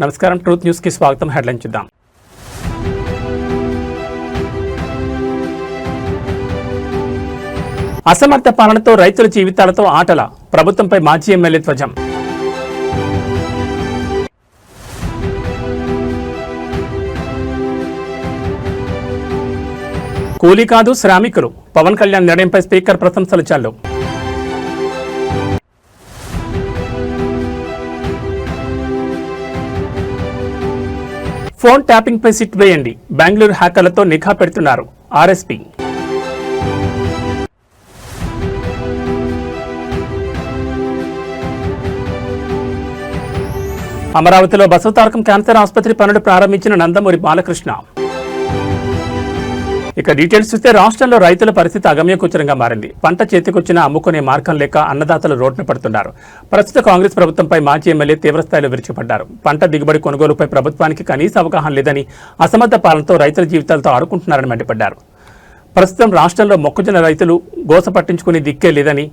నమస్కారం, truth news కి స్వాగతం. హెడ్లైన్ చూద్దాం. అసమర్థ పాలనతో రైతుల జీవితాలతో ఆటల, ప్రభుత్వంపై మాజీ ఎమ్మెల్యే ధ్వజం. కూలీ కాదు శ్రామికులు, పవన్ కళ్యాణ్ నిర్ణయంపై స్పీకర్ ప్రశంసలు చాలు. ఫోన్ ట్యాపింగ్ పై సిట్ వేయండి, బెంగళూరు హ్యాకర్లతో నిఘా పెడుతున్నారు ఆర్ఎస్పీ. అమరావతిలో బసవతారకం క్యాన్సర్ ఆసుపత్రి పనులు ప్రారంభించిన నందమూరి బాలకృష్ణ. ఇక డీటెయిల్స్ చూస్తే రాష్ట్రంలో రైతుల పరిస్థితి అగమ్యగోచరంగా మారింది. పంట చేతికొచ్చినా అమ్ముకునే మార్గం లేక అన్నదాతలు రోడ్డున పడుతున్నారు. ప్రస్తుత కాంగ్రెస్ ప్రభుత్వంపై మాజీ ఎమ్మెల్యే తీవ్రస్థాయిలో విరుచుపడ్డారు. పంట దిగుబడి కొనుగోలుపై ప్రభుత్వానికి కనీస అవగాహన లేదని, అసమర్థ పాలనతో రైతుల జీవితాలతో ఆడుకుంటున్నారని మండిపడ్డారు. ప్రస్తుతం రాష్ట్రంలో మొక్కజొన్న రైతులు గోస పట్టించుకునే దిక్కే లేదని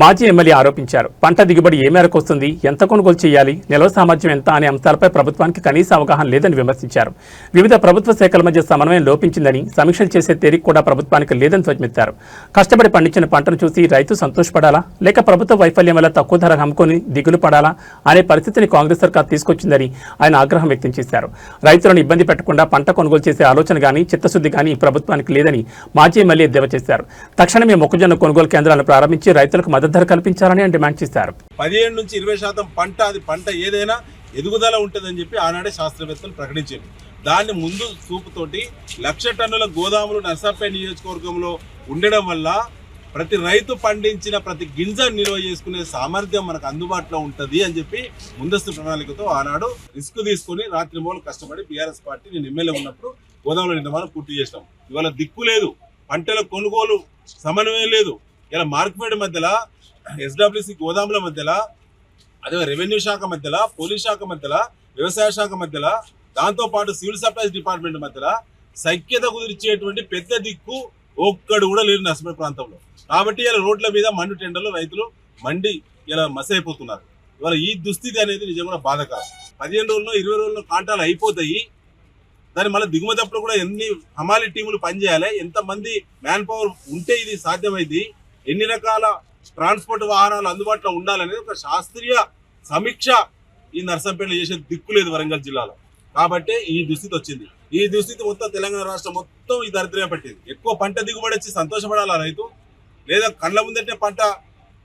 మాజీ ఎమ్మెల్యే ఆరోపించారు. పంట దిగుబడి ఏ మేరకు వస్తుంది, ఎంత కొనుగోలు చేయాలి, నిల్వ సామర్థ్యం ఎంత అనే అంశాలపై ప్రభుత్వానికి కనీస అవగాహన లేదని విమర్శించారు. వివిధ ప్రభుత్వ శాఖల మధ్య సమన్వయం లోపించిందని, సమీక్షలు చేసే తేరిక కూడా ప్రభుత్వానికి లేదని ధ్వజమెత్తారు. కష్టపడి పండించిన పంటను చూసి రైతు సంతోషపడాలా, లేక ప్రభుత్వ వైఫల్యం వల్ల తక్కువ ధరకు అమ్ముకొని దిగులు పడాలా అనే పరిస్థితిని కాంగ్రెస్ సర్కార్ తీసుకొచ్చిందని ఆయన ఆగ్రహం వ్యక్తం చేశారు. రైతులను ఇబ్బంది పెట్టకుండా పంట కొనుగోలు చేసే ఆలోచన కానీ చిత్తశుద్ధి కానీ ప్రభుత్వానికి లేదని మాజీ ఎమ్మెల్యే ఎద్దేవా చేశారు. తక్షణమే మొక్కజొన్న కొనుగోలు కేంద్రాలను ప్రారంభించి రైతులకు మద్దతు ధర కల్పించాలని డిమాండ్ చేశారు. 17 నుంచి 20% పంట ఏదైనా ఎదుగుదల ఉంటుందని చెప్పి ఆనాడే శాస్త్రవేత్తలు ప్రకటించారు. దాన్ని ముందు చూపుతోటి 1,00,000 టన్నుల గోదాములు నర్సాపేట నియోజకవర్గంలో ఉండడం వల్ల ప్రతి రైతు పండించిన ప్రతి గింజ నిల్వ చేసుకునే సామర్థ్యం మనకు అందుబాటులో ఉంటుంది అని చెప్పి ముందస్తు ప్రణాళికతో ఆనాడు రిస్క్ తీసుకుని రాత్రి మూలు కష్టపడి బీఆర్ఎస్ పార్టీ నేను ఎమ్మెల్యే ఉన్నప్పుడు గోదాముల నిర్మాణం పూర్తి చేసినాం. ఇవాళ దిక్కు లేదు, పంటల కొనుగోలు సమన్వయం లేదు. ఇలా మార్కెట్ మధ్యలో, ఎస్డబ్ల్యూసి గోదాముల మధ్యలో, అదే రెవెన్యూ శాఖ మధ్యలో, పోలీస్ శాఖ మధ్యలో, వ్యవసాయ శాఖ మధ్యలో, దాంతోపాటు సివిల్ సప్లైస్ డిపార్ట్మెంట్ మధ్యలో సఖ్యత కుదిర్చేటువంటి పెద్ద దిక్కు ఒక్కడు కూడా లేరు నర్సపేట ప్రాంతంలో. కాబట్టి ఇలా రోడ్ల మీద మండు టెండర్లు రైతులు మండి ఇలా మసైపోతున్నారు. ఇవాళ ఈ దుస్థితి అనేది నిజంగా బాధకరం. 15 రోజుల్లో 20 రోజుల్లో కాంటాలు అయిపోతాయి. దాన్ని మళ్ళీ దిగుమతప్పుడు కూడా ఎన్ని హమాలి టీములు పనిచేయాలి, ఎంతమంది మ్యాన్ పవర్ ఉంటే ఇది సాధ్యమైంది, ఎన్ని రకాల ట్రాన్స్పోర్ట్ వాహనాలు అందుబాటులో ఉండాలనేది ఒక శాస్త్రీయ సమీక్ష ఈ నర్సంపేటలో చేసే దిక్కు లేదు వరంగల్ జిల్లాలో. కాబట్టి ఈ దుస్థితి వచ్చింది. ఈ దుస్థితి మొత్తం తెలంగాణ రాష్ట్రం మొత్తం ఈ దరిద్రమే పట్టింది. ఎక్కువ పంట దిగుబడి వచ్చి సంతోషపడాలా రైతు, లేదా కళ్ళ ముందంటే పంట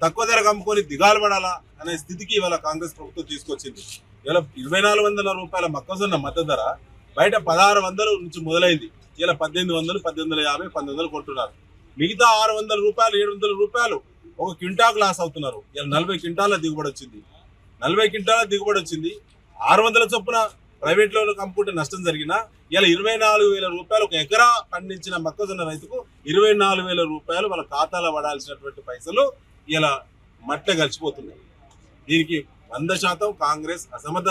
తక్కువ ధరకు అమ్ముకొని దిగాలు పడాలా అనే స్థితికి ఇవాళ కాంగ్రెస్ ప్రభుత్వం తీసుకొచ్చింది. ఇవాళ 2,400 రూపాయల మొక్కజొన్న మద్దతు ధర బయట 1,600 నుంచి మొదలైంది. ఇలా 1,800, 1,850, 1,900 కొంటున్నారు. మిగతా 600 రూపాయలు, 700 రూపాయలు ఒక క్వింటాకు లాస్ అవుతున్నారు. ఇలా 40 క్వింటాల దిగుబడి వచ్చింది. 40 క్వింటాల దిగుబడి వచ్చింది. 600 చొప్పున ప్రైవేట్లో అమ్ముకుంటే నష్టం జరిగినా ఇలా 24,000 రూపాయలు ఒక ఎకరా పండించిన మొక్కజొన్న రైతుకు 24,000 రూపాయలు వాళ్ళ ఖాతాలో పడాల్సినటువంటి పైసలు ఇలా మట్ల కలిసిపోతున్నాయి. దీనికి 100% కాంగ్రెస్ అసమర్థ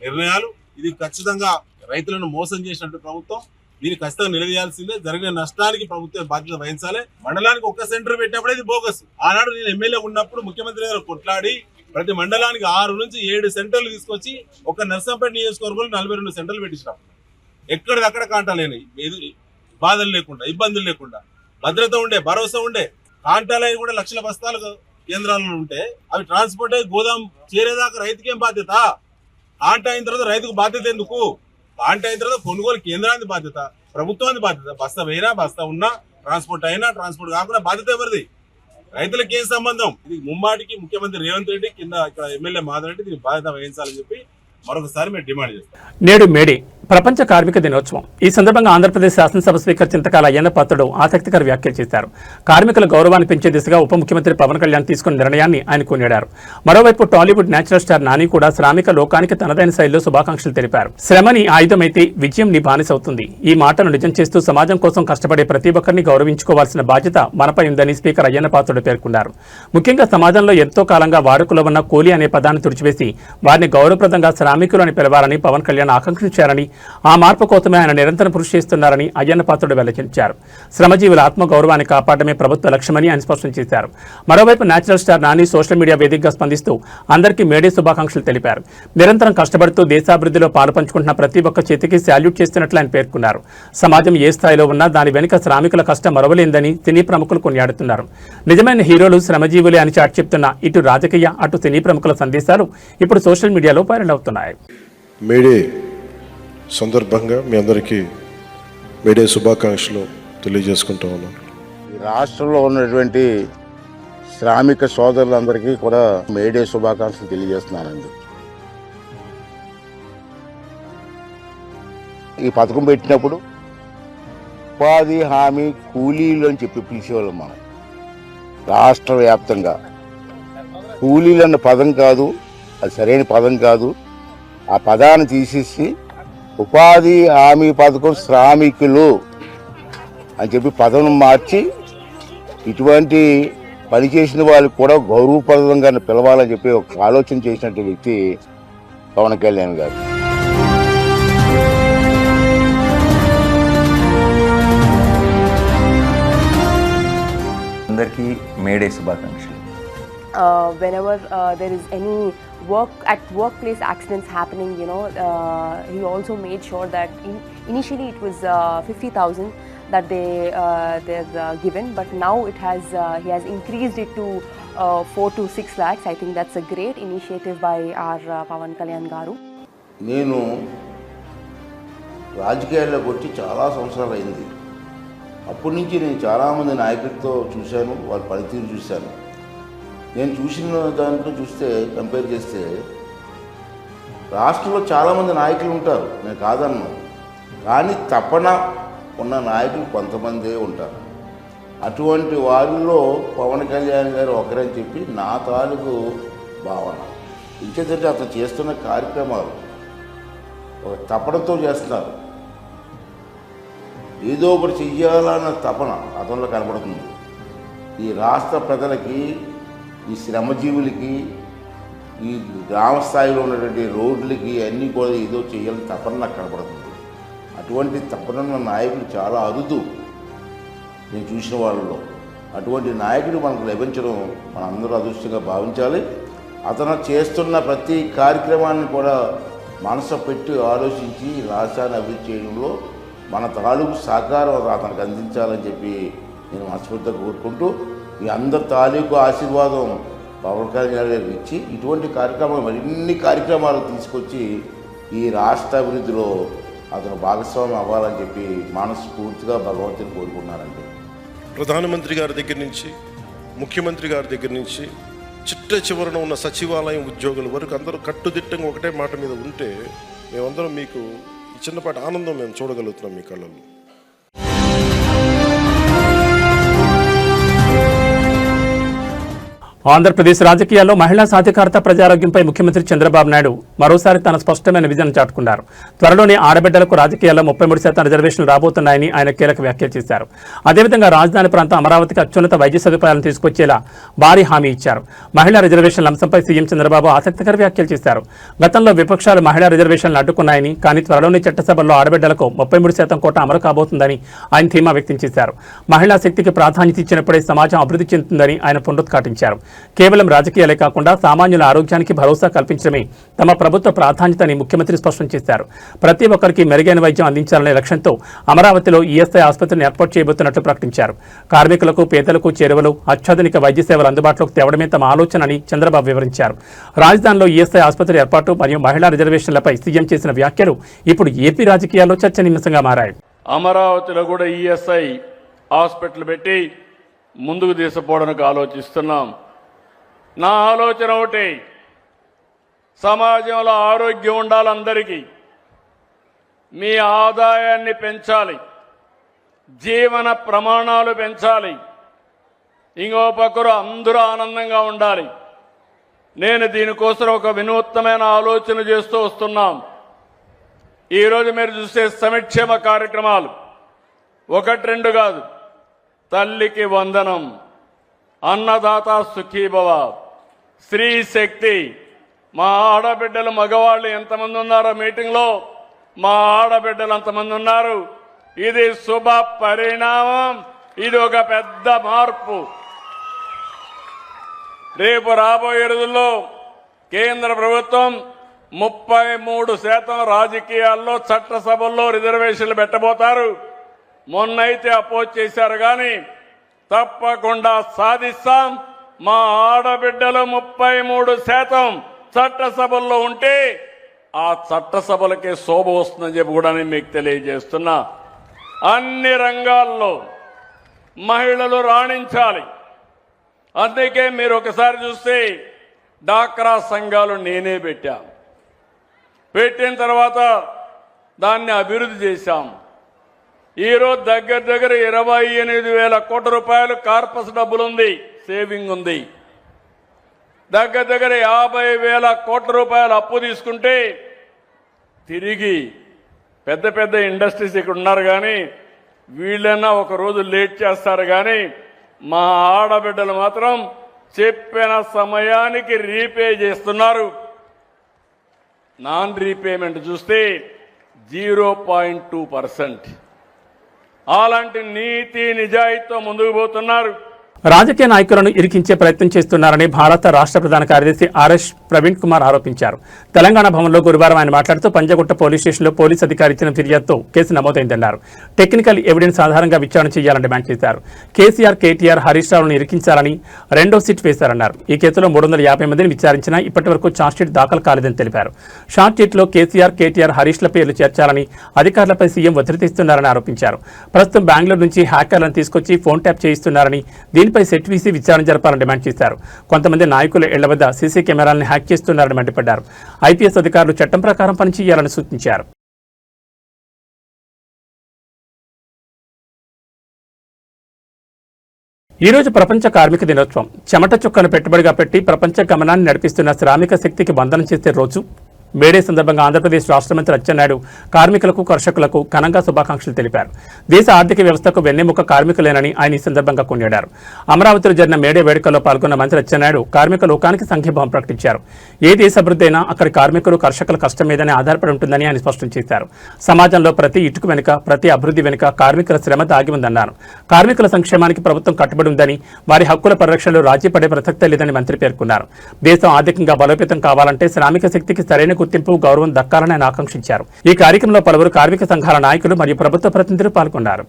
నిర్ణయాలు. ఇది ఖచ్చితంగా రైతులను మోసం చేసినట్టు ప్రభుత్వం. దీన్ని ఖచ్చితంగా నిలదీయాల్సిందే. జరిగిన నష్టానికి ప్రభుత్వం బాధ్యత వహించాలి. మండలానికి ఒక్క సెంటర్ పెట్టినప్పుడు ఇది బోగస్. ఆనాడు నేను ఎమ్మెల్యే ఉన్నప్పుడు ముఖ్యమంత్రి గారు కొట్లాడి ప్రతి మండలానికి 6 నుంచి 7 సెంటర్లు తీసుకొచ్చి ఒక నర్సంపేట నియోజకవర్గంలో 42 సెంటర్లు పెట్టించినాం. ఎక్కడిదక్కడ కాంటాలేని బాధలు లేకుండా, ఇబ్బందులు లేకుండా, భద్రత ఉండే, భరోసా ఉండే. కాంటాలవి కూడా 1,00,000 బస్తాలు కేంద్రాలలో ఉంటే అవి ట్రాన్స్పోర్ట్ అయ్యి గోదాం చేరేదాకా రైతుకేం బాధ్యత? కాంటా అయిన తర్వాత రైతుకు బాధ్యత ఎందుకు? కాంటా అయిన తర్వాత కొనుగోలు కేంద్రానికి బాధ్యత, ప్రభుత్వానికి బాధ్యత. బస్తా వేయినా, బస్తా ఉన్నా, ట్రాన్స్పోర్ట్ అయినా, ట్రాన్స్పోర్ట్ కాకుండా బాధ్యత ఎవరిది? రైతులకు ఏం సంబంధం? ఇది ముమ్మాటికి ముఖ్యమంత్రి రేవంత్ రెడ్డి, కింద ఇక్కడ ఎమ్మెల్యే మాధవ్ రెడ్డి దీన్ని బాధ్యత వహించాలని చెప్పి మరొకసారి మేము డిమాండ్ చేస్తాం. నేడు మేడే ప్రపంచ కార్మిక దినోత్సవం. ఈ సందర్భంగా ఆంధ్రప్రదేశ్ శాసనసభ స్పీకర్ చింతకాల అయ్యన్న పాత్రుడు ఆసక్తికర వ్యాఖ్యలు చేశారు. కార్మికుల గౌరవాన్ని పెంచే దిశగా ఉప ముఖ్యమంత్రి పవన్ కళ్యాణ్ తీసుకున్న నిర్ణయాన్ని ఆయన కొనియాడారు. మరోవైపు టాలీవుడ్ నేచురల్ స్టార్ నాని కూడా శ్రామిక లోకానికి తనదైన శైలిలో శుభాకాంక్షలు తెలిపారు. శ్రమని ఆయుధమైతే విజయం నీ బానిసవుతుంది. ఈ మాటను నిజం చేస్తూ సమాజం కోసం కష్టపడే ప్రతి ఒక్కరిని గౌరవించుకోవాల్సిన బాధ్యత మనపై ఉందని స్పీకర్ అయ్యన్న పాత్రుడు పేర్కొన్నారు. ముఖ్యంగా సమాజంలో ఎంతో కాలంగా వాడుకలో ఉన్న కూలీ అనే పదాన్ని తుడిచివేసి వారిని గౌరవప్రదంగా శ్రామికులు అని పిలవాలని పవన్ కళ్యాణ్ ఆకాంక్షించారని ఆ మార్పు కోసమే ఆయన నిరంతరం కృషి చేస్తున్నారని అయ్యన్న పాత్రుడు వెల్లడించారు. శ్రమజీవుల ఆత్మగౌరవాన్ని కాపాడమే ప్రభుత్వ లక్ష్యమని ఆయన స్పష్టం చేశారు. మరోవైపు natural star Nani social media వేదికగా స్పందిస్తూ అందరికీ మేడే శుభాకాంక్షలు తెలిపారు. నిరంతరం కష్టపడుతూ దేశాభివృద్ధిలో పాలు పంచుకుంటున్న ప్రతి ఒక్క చేతికి శాల్యూట్ చేస్తున్నట్లు ఆయన పేర్కొన్నారు. సమాజం ఏ స్థాయిలో ఉన్నా దాని వెనుక శ్రామికుల కష్టం మరవలేందని సినీ ప్రముఖులు కొనియాడుతున్నారు. నిజమైన హీరోలు శ్రమజీవులే అని చాటి చెప్తున్న ఇటు రాజకీయ అటు సినీ ప్రముఖుల సందేశాలు ఇప్పుడు సోషల్ మీడియాలో వైరల్ అవుతున్నాయి. మేడే సందర్భంగా మీ అందరికీ మేడే శుభాకాంక్షలు తెలియజేసుకుంటా ఉన్నాను. ఈ రాష్ట్రంలో ఉన్నటువంటి శ్రామిక సోదరులందరికీ కూడా మేడే శుభాకాంక్షలు తెలియజేస్తున్నానండి. ఈ పథకం పెట్టినప్పుడు ఉపాధి హామీ కూలీలు అని చెప్పి పిలిచేవాళ్ళం మనం. రాష్ట్ర వ్యాప్తంగా కూలీలు అన్న పదం కాదు, అది సరైన పదం కాదు. ఆ పదాన్ని తీసేసి ఉపాధి హామీ పథకం శ్రామికులు అని చెప్పి పదం మార్చి ఇటువంటి పనిచేసిన వాళ్ళకి కూడా గౌరవప్రదంగా పిలవాలని చెప్పి ఒక ఆలోచన చేసినట్టు వ్యక్తి పవన్ కళ్యాణ్ గారు. అందరికీ మేడే శుభాకాంక్షలు. Whenever there is any workplace accidents happening, he also made sure that initially it was 50,000 that they're given, but now he has increased it to 4 to 6 lakhs. I think that's a great initiative by our Pawan Kalyan Garu. నేను రాజకీయాల్లోకి వచ్చి చాలా సంవత్సరాలు అయింది. అప్పటి నుంచి నేను చాలామంది నాయకులతో చూశాను, వాళ్ళ పనితీరు చూశాను. నేను చూసిన దాంట్లో చూస్తే కంపేర్ చేస్తే రాష్ట్రంలో చాలామంది నాయకులు ఉంటారు, నేను కాదన్నాను. కానీ తపన ఉన్న నాయకులు కొంతమందే ఉంటారు. అటువంటి వారిలో పవన్ కళ్యాణ్ గారు ఒకరని చెప్పి నా తాలూకు భావన. ఇంకేంటంటే అతను చేస్తున్న కార్యక్రమాలు ఒక తపనతో చేస్తున్నారు. ఏదో ఒకటి చెయ్యాలన్న తపన అతనిలో కనబడుతుంది. ఈ రాష్ట్ర ప్రజలకి, ఈ శ్రమజీవులకి, ఈ గ్రామ స్థాయిలో ఉన్నటువంటి రోడ్లకి అన్నీ కూడా ఏదో చేయాలని తపన నాకు కనబడుతుంది. అటువంటి తపనున్న నాయకులు చాలా అరుదు నేను చూసిన వాళ్ళలో. అటువంటి నాయకుడు మనకు లభించడం మనందరూ అదృష్టంగా భావించాలి. అతను చేస్తున్న ప్రతి కార్యక్రమాన్ని కూడా మనసు పెట్టి ఆలోచించి రాష్ట్రాన్ని అభివృద్ధి చేయడంలో మన తాలూకు సహకారం అతనికి అందించాలని చెప్పి నేను మనస్ఫూర్తిగా కోరుకుంటూ, ఈ అందరి తాలూకు ఆశీర్వాదం పవన్ కళ్యాణ్ గారికి ఇచ్చి ఇటువంటి కార్యక్రమాలు మరిన్ని కార్యక్రమాలు తీసుకొచ్చి ఈ రాష్ట్ర అభివృద్ధిలో అతను భాగస్వామ్యం అవ్వాలని చెప్పి మనస్ఫూర్తిగా భగవంతుని కోరుకున్నానండి. ప్రధానమంత్రి గారి దగ్గర నుంచి, ముఖ్యమంత్రి గారి దగ్గర నుంచి, చిట్ట చివరన ఉన్న సచివాలయం ఉద్యోగుల వరకు అందరూ కట్టుదిట్టంగా ఒకటే మాట మీద ఉంటే మేమందరం మీకు ఈ చిన్నపాటి ఆనందం మేము చూడగలుగుతున్నాం మీ కళ్ళల్లో. ఆంధ్రప్రదేశ్ రాజకీయాల్లో మహిళా సాధికారత ప్రజారోగ్యంపై ముఖ్యమంత్రి చంద్రబాబు నాయుడు మరోసారి తన స్పష్టమైన విజన్ చాటుకున్నారు. త్వరలోనే ఆడబిడ్డలకు రాజకీయాల్లో 33% రిజర్వేషన్లు రాబోతున్నాయని ఆయన కీలక వ్యాఖ్యలు చేశారు. అదేవిధంగా రాజధాని ప్రాంతం అమరావతికి అత్యున్నత వైద్య సదుపాయాలను తీసుకొచ్చేలా భారీ హామీ ఇచ్చారు. మహిళా రిజర్వేషన్ల అంశంపై సీఎం చంద్రబాబు ఆసక్తికర వ్యాఖ్యలు చేశారు. గతంలో విపక్షాలు మహిళా రిజర్వేషన్లు అడ్డుకున్నాయని, కానీ త్వరలోనే చట్టసభల్లో ఆడబిడ్డలకు 33% కోటా అమలు కాబోతుందని ఆయన ధీమా వ్యక్తం చేశారు. మహిళా శక్తికి ప్రాధాన్యత ఇచ్చినప్పుడే సమాజం అభివృద్ధి చెందుతుందని ఆయన పునరుద్ఘాటించారు. కేవలం రాజకీయాలే కాకుండా సామాన్యుల ఆరోగ్యానికి భరోసా కల్పించడమే తమ ప్రభుత్వ ప్రాధాన్యతని ముఖ్యమంత్రి స్పష్టం చేశారు. ప్రతి ఒక్కరికి మెరుగైన వైద్యం అందించాలనే లక్ష్యంతో అమరావతిలో ఈఎస్ఐ ఆసుపత్రిని ఏర్పాటు చేయబోతున్నట్లు ప్రకటించారు. కార్మికులకు, పేదలకు చేరువలు, అత్యాధునిక వైద్య సేవలు అందుబాటులోకి తేవడమే తమ ఆలోచనని చంద్రబాబు వివరించారు. రాజధానిలో ఈఎస్ఐ ఆసుపత్రి ఏర్పాటు మరియు మహిళా రిజర్వేషన్లపై సీఎం చేసిన వ్యాఖ్యలు ఇప్పుడు ఏపీ రాజకీయాల్లో చర్చనీయాంశంగా మారాయి. అమరావతిలో కూడా ఈఎస్ఐ హాస్పిటల్ పెట్టి ముందుకు తీసుకుపోవడానికి ఆలోచిస్తున్నాం. నా ఆలోచన ఒకటి, సమాజంలో ఆరోగ్యం ఉండాలి, అందరికీ మీ ఆదాయాన్ని పెంచాలి, జీవన ప్రమాణాలు పెంచాలి, ఇంకో పక్కరు అందరూ ఆనందంగా ఉండాలి. నేను దీనికోసం ఒక వినూత్నమైన ఆలోచన చేస్తూ వస్తున్నాం. ఈరోజు మీరు చూసే సంక్షేమ కార్యక్రమాలు 1-2 కాదు. తల్లికి వందనం, అన్నదాత సుఖీభవ, స్త్రీ శక్తి. మా ఆడబిడ్డలు, మగవాళ్ళు ఎంతమంది ఉన్నారో మీటింగ్లో మా ఆడబిడ్డలు అంతమంది ఉన్నారు. ఇది శుభ పరిణామం. ఇది ఒక పెద్ద మార్పు. రేపు రాబోయే రోజుల్లో కేంద్ర ప్రభుత్వం 33% రాజకీయాల్లో చట్టసభల్లో రిజర్వేషన్లు పెట్టబోతారు. మొన్నైతే అపోజ్ చేశారు కానీ తప్పకుండా సాధిస్తాం. మా ఆడబిడ్డలు 33% చట్టసభల్లో ఉంటే ఆ చట్టసభలకే శోభ వస్తుందని చెప్పి కూడా నేను మీకు తెలియజేస్తున్నా. అన్ని రంగాల్లో మహిళలు రాణించాలి. అందుకే మీరు ఒకసారి చూస్తే డాక్రా సంఘాలు నేనే పెట్టిన తర్వాత దాన్ని అభివృద్ధి చేశాం. ఈరోజు దగ్గర 28,000 కోట్ల రూపాయలు కార్పస్ డబ్బులుంది, సేవింగ్ ఉంది. దగ్గర 50,000 కోట్ల రూపాయలు అప్పు తీసుకుంటే తిరిగి పెద్ద ఇండస్ట్రీస్ ఇక్కడ ఉన్నారు కానీ వీళ్ళన్నా ఒక రోజు లేట్ చేస్తారు కానీ మా ఆడబిడ్డలు మాత్రం చెప్పిన సమయానికి రీపే చేస్తున్నారు. నాన్ రీపేమెంట్ చూస్తే 0.2%. అలాంటి నీతి నిజాయితీతో ముందుకు పోతున్నారు. రాజకీయ నాయకులను ఇరికించే ప్రయత్నం చేస్తున్నారని భారత రాష్ట్ర ప్రధాన కార్యదర్శి ఆర్ఎస్ ప్రవీణ్ కుమార్ ఆరోపించారు. తెలంగాణ భవన్లో గురువారం ఆయన మాట్లాడుతూ పంజగుట్ట పోలీస్ స్టేషన్లో పోలీసు అధికారి ఇచ్చిన ఫిర్యాదుతో కేసు నమోదైందన్నారు. టెక్నికల్ ఎవిడెన్స్ ఆధారంగా విచారణ చేయాలని డిమాండ్ చేశారు. కేసీఆర్, కేటీఆర్, హరీష్ రావులను ఇరికించాలని రెండో సిట్ వేశారన్నారు. ఈ కేసులో 350 మందిని విచారించినా ఇప్పటి వరకు ఛార్జ్షీట్ దాఖలు కాలేదని తెలిపారు. షార్ట్షీట్లో కేసీఆర్, కేటీఆర్, హరీష్ల పేర్లు చేర్చాలని అధికారులపై సీఎం ఒత్తిడి తెస్తున్నారని ఆరోపించారు. ప్రస్తుతం బెంగళూరు నుంచి హ్యాకర్లను తీసుకొచ్చి ఫోన్ ట్యాప్ చేయిస్తున్నారని, దీనిపై సెట్ వీసీ విచారణ జరపాలని డిమాండ్ చేశారు. కొంతమంది నాయకుల ఇళ్ల వద్ద సీసీ కెమెరాలను హ్యాక్ చేస్తున్నారని మండిపడ్డారు. ఐపీఎస్ అధికారులు చట్టం ప్రకారం పనిచేయాలని సూచించారు. ఈ రోజు ప్రపంచ కార్మిక దినోత్సవం. చెమట చుక్కను పెట్టుబడిగా పెట్టి ప్రపంచ గమనాన్ని నడిపిస్తున్న శ్రామిక శక్తికి వందనం చేసే రోజు. మేడే సందర్భంగా ఆంధ్రప్రదేశ్ రాష్ట్ర మంత్రి అచ్చెన్నాయుడు కార్మికులకు, కర్షకులకు ఘనంగా శుభాకాంక్షలు తెలిపారు. దేశ ఆర్థిక వ్యవస్థకు వెన్నెముక కార్మికులేనని ఆయన ఈ సందర్భంగా కొనియాడారు. అమరావతిలో జరిగిన మేడే వేడుకల్లో పాల్గొన్న మంత్రి అచ్చెన్నాయుడు కార్మిక లోకానికి సంఘీభావం ప్రకటించారు. ఏ దేశ అభివృద్ధి అయినా అక్కడి కార్మికులు, కర్షకుల కష్టం మీదనే ఆధారపడి ఉంటుందని ఆయన స్పష్టం చేశారు. సమాజంలో ప్రతి ఇటుకు వెనుక, ప్రతి అభివృద్ధి వెనుక కార్మికుల శ్రమ దాగి ఉందన్నారు. కార్మికుల సంక్షేమానికి ప్రభుత్వం కట్టుబడి ఉందని, వారి హక్కుల పరిరక్షణలో రాజీ పడే ప్రసక్తే లేదని మంత్రి పేర్కొన్నారు. దేశం ఆర్థికంగా బలోపేతం కావాలంటే శ్రామిక శక్తికి సరైన గుర్తింపు, గౌరవం దక్కాలని ఆయన ఆకాంక్షించారు. ఈ కార్యక్రమంలో పలువురు కార్మిక సంఘాల నాయకులు మరియు ప్రభుత్వ ప్రతినిధులు పాల్గొన్నారు.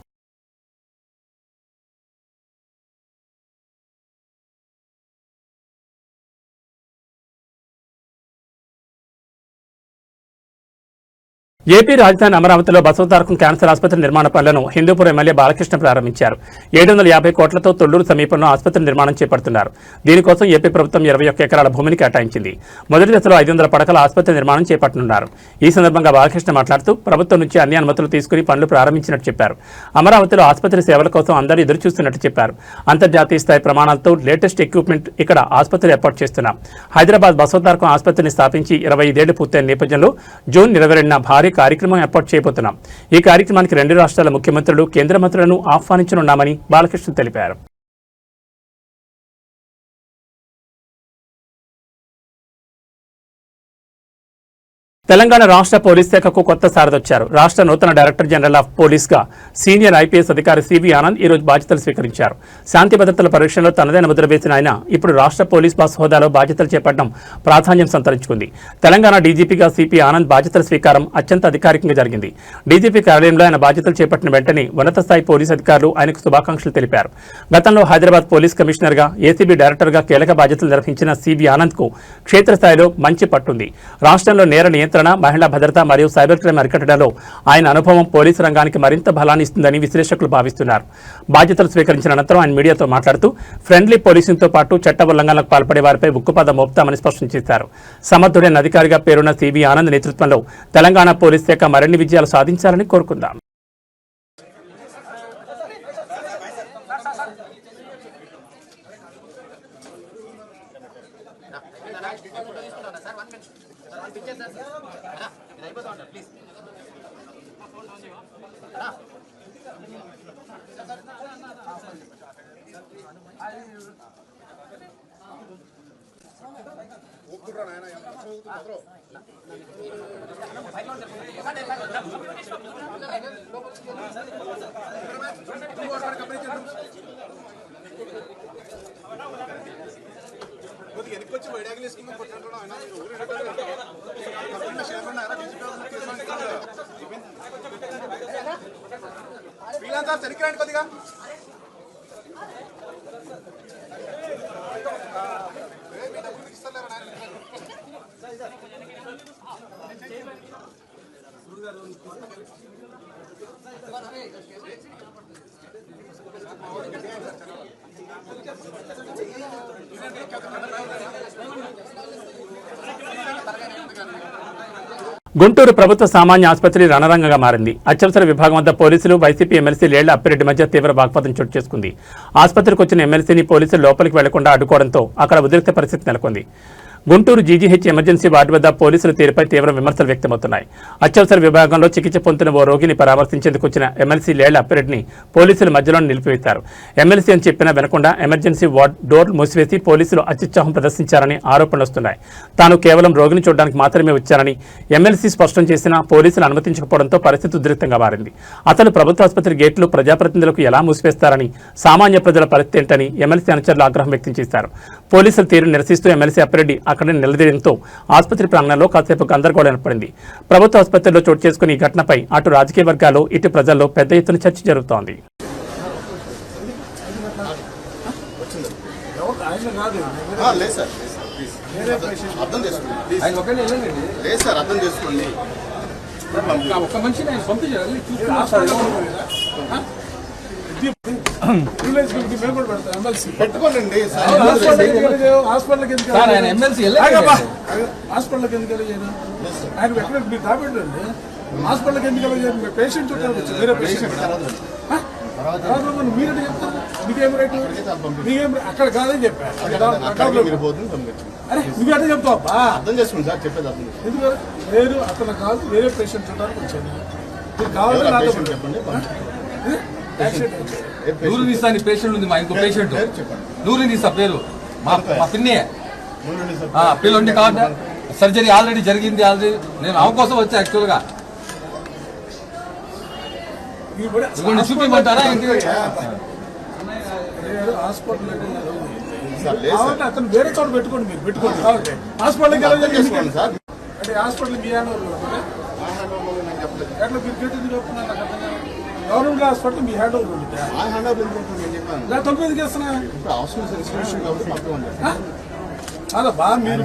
ఏపీ రాజధాని అమరావతిలో బసవతారకం క్యాన్సర్ ఆసుపత్రి నిర్మాణ పనులను హిందూపూర్ ఎమ్మెల్యే బాలకృష్ణ ప్రారంభించారు. 750 కోట్లతో తొళ్లూరు సమీపంలో ఆసుపత్రి నిర్మాణం చేపడుతున్నారు. దీనికోసం ఏపీ ప్రభుత్వం 21 ఎకరాల భూమిని కేటాయించింది. మొదటి దశలో 500 పడకల ఆసుపత్రి నిర్మాణం చేపట్టనున్నారు. ఈ సందర్భంగా బాలకృష్ణ మాట్లాడుతూ ప్రభుత్వం నుంచి అన్ని అనుమతులు తీసుకుని పనులు ప్రారంభించినట్టు చెప్పారు. అమరావతిలో ఆసుపత్రి సేవల కోసం అందరూ ఎదురు చూస్తున్నట్టు చెప్పారు. అంతర్జాతీయ స్థాయి ప్రమాణాలతో లేటెస్ట్ ఎక్విప్మెంట్ ఇక్కడ ఆసుపత్రి ఏర్పాటు చేస్తున్నాం. హైదరాబాద్ బసవతారకం ఆసుపత్రిని స్థాపించి 25 ఏళ్లు పూర్తయిన నేపథ్యంలో జూన్ 22న భారీ కార్యక్రమం ఏర్పాటు చేయబోతున్నాం. ఈ కార్యక్రమానికి 2 రాష్ట్రాల ముఖ్యమంత్రులు, కేంద్ర మంత్రులను ఆహ్వానించనున్నామని బాలకృష్ణ తెలిపారు. తెలంగాణ రాష్ట్ర పోలీస్ శాఖకు కొత్త సారథొచ్చారు. రాష్ట్ర నూతన డైరెక్టర్ జనరల్ ఆఫ్ పోలీస్గా సీనియర్ ఐపీఎస్ అధికారి సివి ఆనంద్ ఈరోజు బాధ్యతలు స్వీకరించారు. శాంతి భద్రతల పరీక్షలో తనదైన ముద్ర వేసిన ఆయన ఇప్పుడు రాష్ట్ర పోలీస్ బాస్ హోదాలో బాధ్యతలు చేపట్టడం ప్రాధాన్యం సంతరించుకుంది. తెలంగాణ డీజీపీగా సిపి ఆనంద్ బాధ్యతల స్వీకారం అత్యంత అధికారికంగా జరిగింది. డీజీపీ కార్యాలయంలో ఆయన బాధ్యతలు చేపట్టిన వెంటనే ఉన్నత స్థాయి పోలీసు అధికారులు ఆయనకు శుభాకాంక్షలు తెలిపారు. గతంలో హైదరాబాద్ పోలీస్ కమిషనర్గా, ఏసీబీ డైరెక్టర్గా కీలక బాధ్యతలు నిర్వహించిన సివి ఆనంద్కు క్షేత్రస్థాయిలో మంచి పట్టుంది. రాష్ట్రంలో నేర నియంత్రణ, మహిళా భద్రత మరియు సైబర్ క్రైమ్ అరికట్టడంలో ఆయన అనుభవం పోలీసు రంగానికి మరింత బలాన్ని ఇస్తుందని విశ్లేషకులు భావిస్తున్నారు. బాధ్యతలు స్వీకరించిన అనంతరం ఆయన మీడియాతో మాట్లాడుతూ ఫ్రెండ్లీ పోలీసింగ్తో పాటు చట్ట ఉల్లంఘనలకు పాల్పడే వారిపై ఉక్కుపాదం మోపుతామని స్పష్టం చేశారు. సమర్థుడైన అధికారిగా పేరున్న సివి ఆనంద్ నేతృత్వంలో తెలంగాణ పోలీస్ శాఖ మరిన్ని విజయాలు సాధించాలని కోరుకుందాం. కొద్దిగా గుంటూరు ప్రభుత్వ సామాన్య ఆసుపత్రి రణరంగంగా మారింది. అత్యవసర విభాగం వద్ద పోలీసులు, వైసీపీ ఎమ్మెల్సీ లేళ్ల అప్పిరెడ్డి మధ్య తీవ్ర వాగ్వాదం చోటు చేసుకుంది. ఆసుపత్రికి వచ్చిన ఎమ్మెల్సీని పోలీసులు లోపలికి వెళ్లకుండా అడ్డుకోవడంతో అక్కడ ఉద్రిక్త పరిస్థితి నెలకొంది. గుంటూరు జీజీహెచ్ ఎమర్జెన్సీ వార్డు వద్ద పోలీసుల తీరుపై తీవ్ర విమర్శలు వ్యక్తమవుతున్నాయి. అత్యవసర విభాగంలో చికిత్స పొందుతున్న ఓ రోగిని పరామర్శించేందుకు వచ్చిన ఎమ్మెల్సీ లేళ్ల అప్పిరెడ్డిని పోలీసులు మధ్యలో నిలిపివేశారు. ఎమ్మెల్సీ అని చెప్పినా వినకుండా ఎమర్జెన్సీ వార్డు డోర్ మూసివేసి పోలీసులు అత్యుత్సాహం ప్రదర్శించారని ఆరోపణలు వస్తున్నాయి. తాను కేవలం రోగిని చూడడానికి మాత్రమే వచ్చారని ఎమ్మెల్సీ స్పష్టం చేసినా పోలీసులు అనుమతించకపోవడంతో పరిస్థితి ఉద్రిక్తంగా మారింది. అతను ప్రభుత్వ ఆసుపత్రి గేట్లు ప్రజాప్రతినిధులకు ఎలా మూసివేస్తారని, సామాన్య ప్రజల పరిస్థితి ఏంటని ఎమ్మెల్సీ అనుచరులు ఆగ్రహం వ్యక్తం చేశారు. పోలీసుల తీరును నిరసిస్తూ ఎమ్మెల్సీ అప్పిరెడ్డి అక్కడే నిలదీయడంతో ఆసుపత్రి ప్రాంగణంలో కాసేపు గందరగోళం ఏర్పడింది. ప్రభుత్వ ఆసుపత్రిలో చోటు చేసుకున్న ఈ ఘటనపై అటు రాజకీయ వర్గాలు, ఇటు ప్రజల్లో పెద్ద ఎత్తున చర్చ జరుగుతోంది. పెట్టుకోండి హాస్పిటల్కి ఎందుకు హాస్పిటల్కి ఎందుకు వెళ్ళలేదు? ఆయన ఎక్కడ మీరు దాపెట్టండి. హాస్పిటల్కి ఎందుకు వెళ్ళలేదు? పేషెంట్ వేరే పేషెంట్ మీరు చెప్తారు. మీకేం రేటు? మీకేం అక్కడ కాదని చెప్పారు. అరే నువ్వు అట్లా చెప్తావా? అర్థం చేసుకోండి సార్ చెప్పేది. ఎందుకు లేదు అతను కాదు, వేరే పేషెంట్ చూడడానికి వచ్చాను. మీరు కావాలి చెప్పండి. నూరు తీస్తాను పేషెంట్ ఉంది, మా ఇంకో పేషెంట్ నూరు తీస్తా పేరు మా పిన్ని పిల్లండి కాదు. సర్జరీ ఆల్రెడీ జరిగింది. ఆల్రెడీ నేను ఆమె కోసం వచ్చా యాక్చువల్ గా. చూపించమంటారా? హాస్పిటల్ అతను వేరే చోట పెట్టుకోండి. మీరు పెట్టుకోండి కాబట్టి హాస్పిటల్కి వెళ్ళండి సార్. అంటే హాస్పిటల్ మీ హ్యాండ్ ఎట్లా మీరు గేట్ ఎందుకు చెప్తున్నారు? గవర్నమెంట్ హాస్పిటల్ మీ హ్యాండ్ ఓవర్ ఉంది. తొమ్మిదికి ఇస్తున్నా అలా బాగా మీరు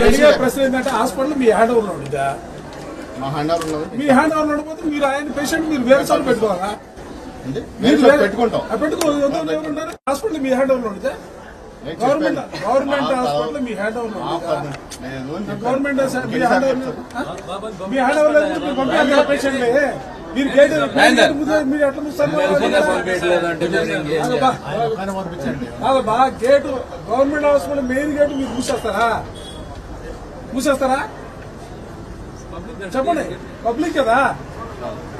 అడిగే ప్రశ్న ఏంటంటే హాస్పిటల్ మీ హ్యాండ్ ఓవర్ ఉండిద్దా? మీ హ్యాండ్ ఓవర్ ఉండకపోతే మీరు ఆయన పేషెంట్ మీరు వేరే చోట పెట్టుకోవాలా? పెట్టుకుంటాం ఎవరుంటారు? హాస్పిటల్ మీ హ్యాండ్ ఓవర్ ఉండిద్దా? గవర్నమెంట్ హాస్పిటల్ మీ హ్యాండ్ ఓవర్ గవర్నమెంట్ మీ హ్యాండ్ ఓవర్ లేదు. పంపించాలి పేషెంట్ మీరు గేట్ మీరు ఎట్లా ముస్తారు? బాగా gate government hospital main gate మీరు మూసేస్తారా? చెప్పండి. పబ్లిక్ కదా,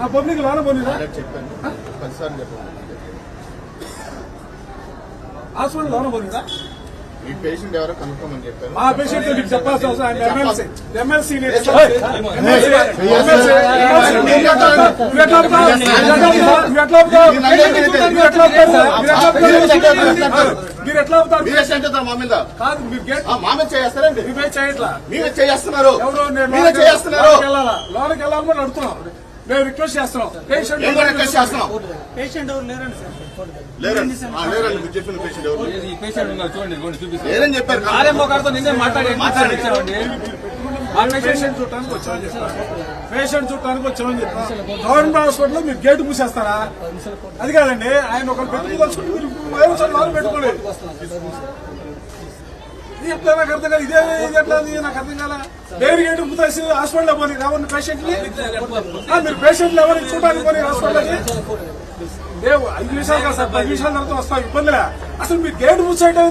ఆ పబ్లిక్ లోన పోనీరా? హాస్పిటల్ లోన పోనీరా? ఈ పేషెంట్ ఎవరో కనుక్కోమని చెప్పారు. ఆ పేషెంట్ మీకు చెప్పాల్సిన అవసరం ఎమ్మెల్సీ మీరు ఎట్లా అవుతారు? మా మీద కాదు మీరు మా మీద చేస్తారండి. మీరే చేయట్లా, మీరే చేస్తున్నారు. ఎవరో మీరే చేస్తున్నారు. లోనకి వెళ్ళాలని అడుగుతున్నాం. మేము రిక్వెస్ట్ చేస్తున్నాం. పేషెంట్ ఎవరు లేరండి సార్? లేరండి మీరు చెప్పిన పేషెంట్ ఎవరు లేరని చెప్పారు. నిన్నే మాట్లాడించామండి. పేషెంట్ చూడటానికి వచ్చామని చెప్పారు. గవర్నమెంట్ హాస్పిటల్లో మీరు గేటు మూసేస్తారా? అది కాదండి, ఆయన ఒకరు పెట్టుకోదలుచుకుంటే మీరు వేరే చోట పెట్టుకోలేదు. ఎట్లా నాకు అర్థం కాదు. ఇదే ఎట్లా నాకు అర్థం కాల. వేరే గేటు మూసేసి హాస్పిటల్లో పోనీ ఎవరిని పేషెంట్ మీరు పేషెంట్లు ఎవరిని చూడడానికి పోనీ హాస్పిటల్కి 5 నిమిషాలు కాదు సార్, 10 నిమిషాల తర్వాత వస్తాం. ఇబ్బందిలే. అసలు మీరు గేటు మూసేయటం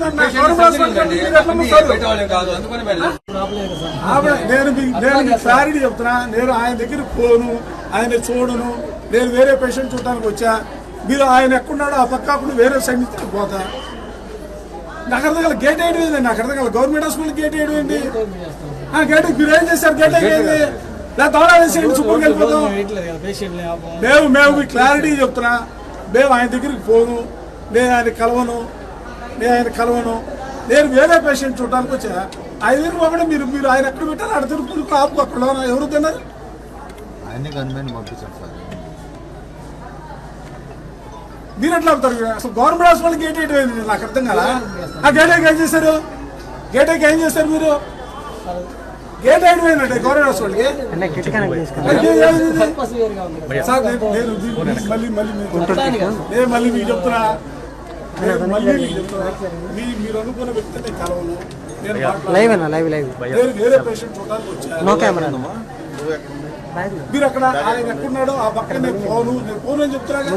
నేను క్లారిటీ చెప్తున్నా. నేను ఆయన దగ్గర పోను, ఆయన చూడను. నేను వేరే పేషెంట్ చూడటానికి వచ్చా. మీరు ఆయన ఎక్కడున్నాడో ఆ పక్కకుండా వేరే సైడ్ నుంచి పోతా. నాకు అర్థం కాదు గేట్ వేయడం ఏంది, నాకు అర్థం కాదు గవర్నమెంట్ హాస్పిటల్ గేట్ వేయడం ఏంటి? గేట్ మీరు ఏం చేస్తారు? గేట్ అయ్యేది లేదా తోడా వేసేయండి, సూపర్కి వెళ్ళిపోతాం. మేము మీ క్లారిటీ చెప్తున్నా, మేము ఆయన దగ్గరికి పోను, నేను ఆయన కలవను. నేను వేరే పేషెంట్ చూడడానికి వచ్చా. ఆయన దగ్గర పోకుండా మీరు ఆయన ఎక్కడ పెట్టారు? అక్కడ తిరుపతి ఆపు అక్కడ ఎవరు తిన్నారు? మీరు ఎట్లా అవుతారు? అసలు గవర్నమెంట్ హాస్పిటల్ గేట్ వేయడం నాకు అర్థం కదా. ఆ గేట్ ఏం చేశారు? గేట్ ఏం చేశారు మీరు? గేట్ వేయడం ఏంటంటే గవర్నమెంట్ హాస్పిటల్కి సార్ మళ్ళీ మీకు చెప్తున్నా, మీరు అనుకున్న వ్యక్తి నేను కలవను. నేను వేరే పేషెంట్ చూడడానికి వచ్చాను. మీరు అక్కడ ఆయన ఎక్కడున్నాడో ఆ పక్కన నేను పోను అని చెప్తున్నాగా.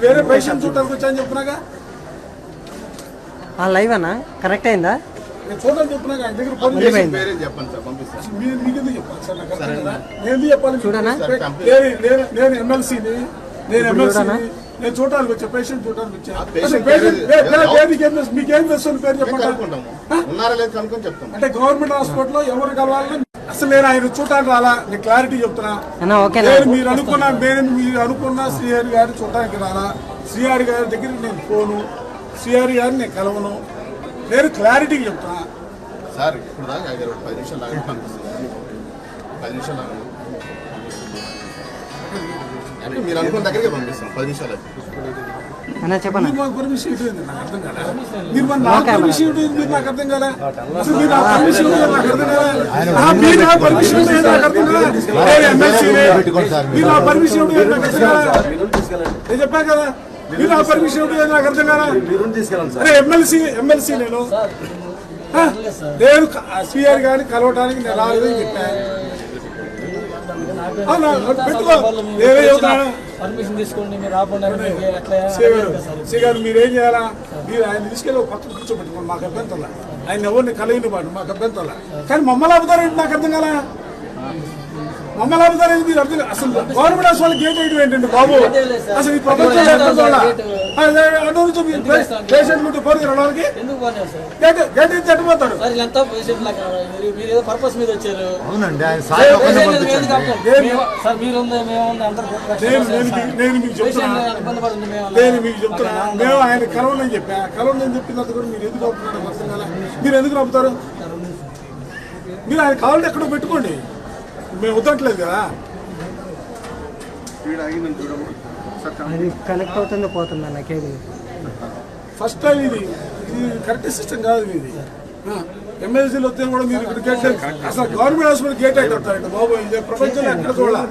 వేరే పేషెంట్ చూడడానికి వచ్చాను చెప్తున్నాగా. లైవ్ అన్నా కరెక్ట్ అయిందా? నేను చూడని చెప్తున్నాగా. ఆయన దగ్గర ఫోన్ మీకెందుకు చెప్పాలి సార్? నాకు అర్థం కదా. నేను ఎందుకు చెప్పాలి? చూడనా? నేను ఎమ్మెల్సీని, నేను చూడడానికి వచ్చా, పేషెంట్ చూడడానికి వచ్చా. మీకేం తెలుసు పేరు చెప్పండి. అంటే గవర్నమెంట్ హాస్పిటల్లో ఎవరు కలవాలని అసలు నేను ఆయన చూడటానికి రాలా. నేను క్లారిటీ చెప్తున్నా. మీరు అనుకున్న శ్రీహరి గారిని చూడటానికి రాలా. శ్రీహరి గారి దగ్గరికి నేను పోను, శ్రీహరి గారిని నేను కలవను. నేను క్లారిటీ చెప్తున్నా సార్. ఇప్పుడు దాకా 10 నిమిషాలు మీరు అనుకున్న దగ్గరికి పంపిస్తాం. 10 నిమిషాలు చెప్పండి. మీరు మాకు పర్మిషన్ ఇవ్వండి, నాకు అర్థం కదా. మీరు నాకు పర్మిషన్ ఇవ్వండి, మీరు నాకు అర్థం కదా. మీరు నాకు పర్మిషన్ ఇవ్వండి, నాకు అర్థం కదా. మీరు నాకు పర్మిషన్ ఇవ్వండి, నాకు అర్థం కదా. మీరు నా పర్మిషన్ ఇవ్వండి, నాకు అర్థం కదా. నేను చెప్పాను కదా, మీరు నా పర్మిషన్ ఇవ్వండి, నాకు అర్థం కదా. అరే ఎమ్మెల్సీ నేను సిఆర్ గారిని కలవడానికి నేను రాలేదని చెప్పాను. శ్రీగారు మీరేం చేయాలా? మీరు ఆయన తీసుకెళ్ళి ఒక పక్కన కూర్చోబెట్టుకోండి, మాకు అభ్యంతరం. ఆయన ఎవరిని కలిగిన పాటు మాకు అభ్యంతరం. కానీ మమ్మల్ని ఆపుతారేంటి నాకు అర్థం కదా. మమ్మల్ని ఆపుతారేంటి మీరు అర్థం. అసలు గవర్నమెంట్ హాస్పిటల్ గేట్ వేయడం ఏంటండి బాబు? అసలు ఈ ప్రపంచంలో పేషెంట్ ఉంటే పోరు రావడానికి గేట్ వేసి చచ్చిపోతాడు. నేను మీకు చెప్తున్నా, మేము ఆయన కలవని చెప్పా. కలవని చెప్పిన తర్వాత కూడా మీరు ఎందుకు ఆపుతున్నాడు అర్థం కదా. మీరు ఎందుకు ఆపుతారు? మీరు ఆయన కావాలంటే ఎక్కడో పెట్టుకోండి, మేము వద్దట్లేదు కదా. అది కనెక్ట్ అవుతుందో పోతుందా నాకేది? ఫస్ట్ టైం ఇది కరెక్ట్ సిస్టమ్ కాదు ఇది. ఎమ్మెల్సీలు వస్తే కూడా మీరు ఇక్కడ గేట్ అసలు గవర్నమెంట్ హాస్పిటల్ గేట్ అయితే వస్తారండి బాబు. ఇది ప్రపంచంలో ఎక్కడ చూడాలి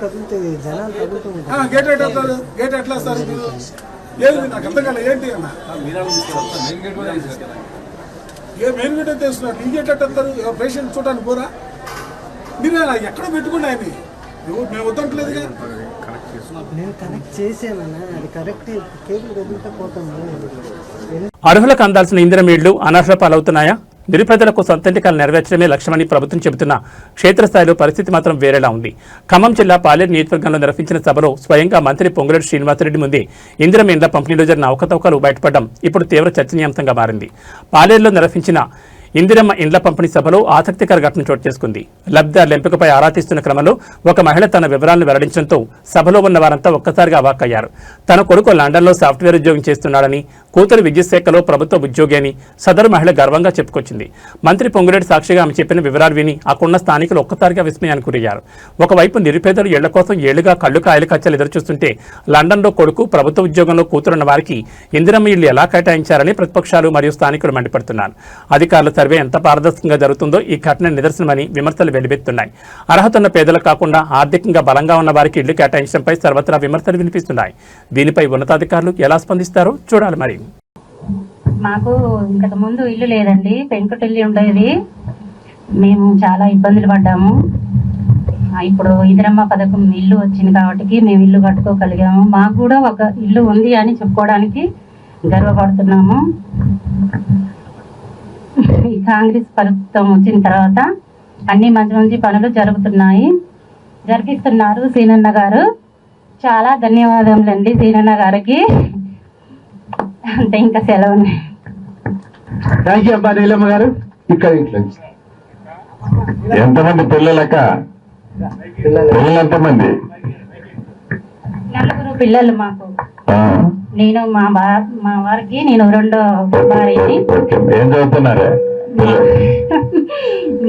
గేట్ అయితే వస్తారు. గేట్ ఎట్లా వస్తారు మీరు? ఏది నాకు అర్థం కాలే ఏంటి అన్న. మెయిన్ గేట్ అయితే వేస్తున్నారు, ఈ గేట్ ఎట్లా వస్తారు? పేషెంట్ చూడడానికి పోరా? మీరు ఎక్కడ పెట్టుకోండి ఆయన, మేము వద్దంటలేదుగా. నేను కనెక్ట్ చేసానన్నా, అది కరెక్ట్ కేబుల్ కదిలితే పోతాము. అర్హులకు అందాల్సిన ఇందిరమ్మ ఇళ్లు అనర్హుల పాలవుతున్నాయా? నిరుపేదలకు సొంతంటికాలు నెరవేర్చడమే లక్ష్యమని ప్రభుత్వం చెబుతున్న క్షేత్రస్థాయిలో పరిస్థితి మాత్రం వేరేలా ఉంది. ఖమ్మం జిల్లా పాలేరు నియోజకవర్గంలో నిర్వహించిన సభలో స్వయంగా మంత్రి పొంగులేటి శ్రీనివాసరెడ్డి ముందే ఇందిరమ్మ ఇండ్ల పంపిణీలో జరిగిన అవకతవకలు బయటపడడం ఇప్పుడు తీవ్ర చర్చనీయాంశంగా మారింది. పాలేరులో నిర్వహించిన ఇందిరమ్మ ఇండ్ల పంపిణీ సభలో ఆసక్తికర ఘటన చోటు చేసుకుంది. లబ్ధిదారుల ఎంపికపై ఆరా తీస్తున్న క్రమంలో ఒక మహిళ తన వివరాలను వెల్లడించడంతో సభలో ఉన్న వారంతా ఒక్కసారిగా అవాక్కయ్యారు. తన కొడుకు లండన్లో సాఫ్ట్వేర్ ఉద్యోగం చేస్తున్నాడని, కూతురు విద్యుత్ శాఖలో ప్రభుత్వ ఉద్యోగి అని సదరు మహిళ గర్వంగా చెప్పుకొచ్చింది. మంత్రి పొంగులేటి సాక్షిగా ఆమె చెప్పిన వివరాలు విని అక్కడున్న స్థానికులు ఒక్కసారిగా విస్మయానికి గురయ్యారు. ఒకవైపు నిరుపేదలు ఇళ్ల కోసం ఏళ్లుగా కళ్ళు కాయలు కచ్చలు ఎదురుచూస్తుంటే, లండన్లో కొడుకు ప్రభుత్వ ఉద్యోగంలో కూతురున్న వారికి ఇందిరమ్మ ఇళ్లు ఎలా కేటాయించారని ప్రతిపక్షాలు మరియు స్థానికులు మండిపడుతున్నారు. అధికారుల సర్వే ఎంత పారదర్శకంగా జరుగుతుందో ఈ ఘటన నిదర్శనమని విమర్శలు వెలువెత్తున్నాయి. అర్హత ఉన్న పేదలు కాకుండా ఆర్థికంగా బలంగా ఉన్న వారికి ఇళ్లు కేటాయించడంపై సర్వత్రా విమర్శలు వినిపిస్తున్నాయి. దీనిపై ఉన్నతాధికారులు ఎలా స్పందిస్తారో చూడాలి. మరి మాకు ఇంతకు ముందు ఇల్లు లేదండి, పెంకుటిల్లు ఉండేది. మేము చాలా ఇబ్బందులు పడ్డాము. ఇప్పుడు ఇందిరమ్మ పథకం ఇల్లు వచ్చింది కాబట్టి మేము ఇల్లు కట్టుకోగలిగాము. మాకు కూడా ఒక ఇల్లు ఉంది అని చెప్పుకోవడానికి గర్వపడుతున్నాము. ఈ కాంగ్రెస్ ప్రభుత్వం వచ్చిన తర్వాత అన్ని మంచి మంచి పనులు జరిపిస్తున్నారు సీనన్న గారు. చాలా ధన్యవాదములండి సీనన్న గారికి. అంటే ఇంకా సెలవు. థ్యాంక్ యూ అబ్బా నీలమ్మ గారు. ఇక్కడ ఇట్లా ఎంతమంది పిల్లలక్క? పిల్లలు ఎంతమంది? 4 పిల్లలు మాకు. నేను మా వారికి నేను 2వ భార్యని. ఏం చదువుతున్నారా?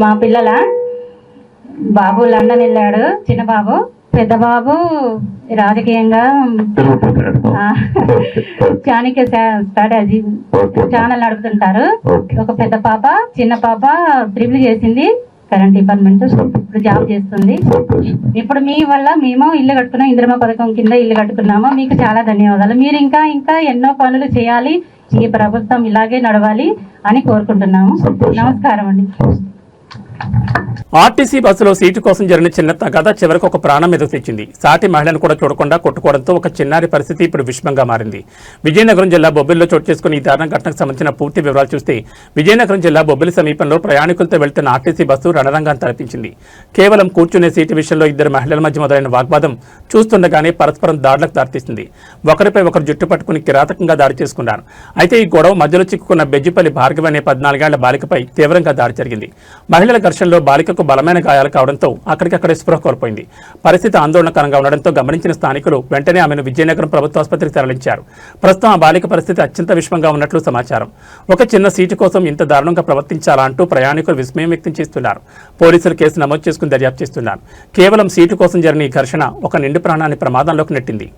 మా పిల్లల బాబు లండన్ వెళ్ళాడు, చిన్న బాబు. పెద్ద బాబు రాజకీయంగా చాణక్య స్ట్రాటజీ ఛానల్ నడుపుతుంటారు. ఒక పెద్ద పాప, చిన్న పాప ట్రిపుల్ చేసింది, కరెంట్ డిపార్ట్మెంట్, ఇప్పుడు జాబ్ చేస్తుంది. ఇప్పుడు మీ వల్ల మేము ఇల్లు కట్టుకున్నాం, ఇందిరమ్మ పథకం కింద ఇల్లు కట్టుకున్నాము. మీకు చాలా ధన్యవాదాలు. మీరు ఇంకా ఎన్నో పనులు చేయాలి, ఈ ప్రభుత్వం ఇలాగే నడవాలి అని కోరుకుంటున్నాము. నమస్కారం అండి. ఆర్టీసీ బస్సులో సీటు కోసం జరిగిన చిన్న తగాదా చివరికి ఒక ప్రాణం మీదకు తెచ్చింది. సాటి మహిళను కూడా చూడకుండా కొట్టుకోవడంతో ఒక చిన్నారి పరిస్థితి ఇప్పుడు విషమంగా మారింది. విజయనగరం జిల్లా బొబ్బిలిలో చోటు చేసుకున్న ఈ దారుణ ఘటనకు సంబంధించిన పూర్తి వివరాలు చూస్తే, విజయనగరం జిల్లా బొబ్బిలి సమీపంలో ప్రయాణికులతో వెళ్తున్న ఆర్టీసీ బస్సు రణరంగాన్ని తలపించింది. కేవలం కూర్చునే సీటు విషయంలో 2 మహిళల మధ్య మొదలైన వాగ్వాదం చూస్తుండగానే పరస్పరం దాడులకు దారితీసింది. ఒకరిపై ఒకరు జుట్టు పట్టుకుని కిరాతకంగా దాడి చేసుకున్నారు. అయితే ఈ గొడవ మధ్యలో చిక్కుకున్న బెజ్జిపల్లి భార్గవి అనే 14 ఏళ్ల బాలికపై తీవ్రంగా దాడి జరిగింది. మహిళల ఘర్షణలో బాలికకు బలమైన గాయాలు కావడంతో అక్కడికక్కడే స్పృహ కోల్పోయింది. పరిస్థితి ఆందోళనకరంగా ఉండడంతో గమనించిన స్థానికులు వెంటనే ఆమెను విజయనగరం ప్రభుత్వ ఆసుపత్రికి తరలించారు. ప్రస్తుతం ఆ బాలిక పరిస్థితి అత్యంత విషమంగా ఉన్నట్లు సమాచారం. ఒక చిన్న సీటు కోసం ఇంత దారుణంగా ప్రవర్తించాలా అంటూ ప్రయాణికులు విస్మయం వ్యక్తం చేస్తున్నారు. పోలీసులు కేసు నమోదు చేసుకుని దర్యాప్తు చేస్తున్నారు. కేవలం సీటు కోసం జరిగిన ఈ ఘర్షణ ఒక నిండు ప్రాణాన్ని ప్రమాదంలోకి నెట్టింది.